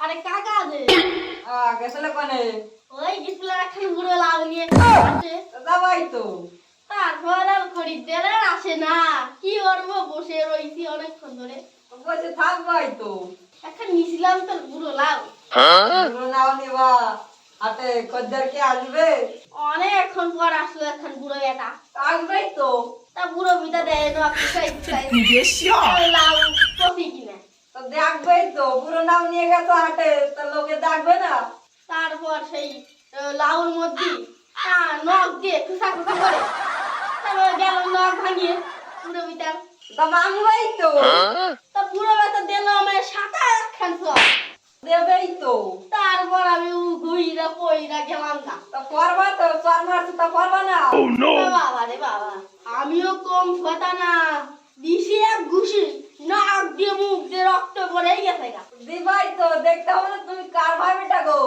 আরে কাকা দে গেছিলে কোনে? ওই গেছিল এখন বুড়ো লাউ নিয়ে আসে যাবাই তো। তারপর আর খরিদ্দার আর আসে না কি করবো বসে রইছি অনেকক্ষণ ধরে বসে থাকবাই তো। এখন নিছিলাম তোর বুড়ো লাউ বুড়ো নাও নিবা, হাতে খদ্দের কে আসবে? অনেকক্ষণ পর আসলো এখন বুড়ো বেটা আসবেই তো। তা বুড়ো মিটা দেয় না পিছাই লাউ কফি কিনে তো দেখবেই তো, বুড়ো নাও নিয়ে গেছো হাটে, তো লোকে দেখবে না? তারপর সেই লাউর মধ্যে নখ দিয়ে খুসা খুসা করে তারপর গেল নখ ভাঙিয়ে বুড়ো মিটার তা ভাঙবেই তো। তা বুড়ো বেটা দিল আমার সাতা একখান সব দেবেই তো। তারপর আমি ঘুইরা পইরা গেলাম না তা করবা তো, চর মারছে তা করবা না? বাবা রে বাবা আমিও কম কথা না দিছি এক ঘুষি নাক দিয়ে মুখ দিয়ে রক্ত পড়ে গেছে গা দিবাই তো, দেখতে হবে না তুমি কার ভাই বেটা গো।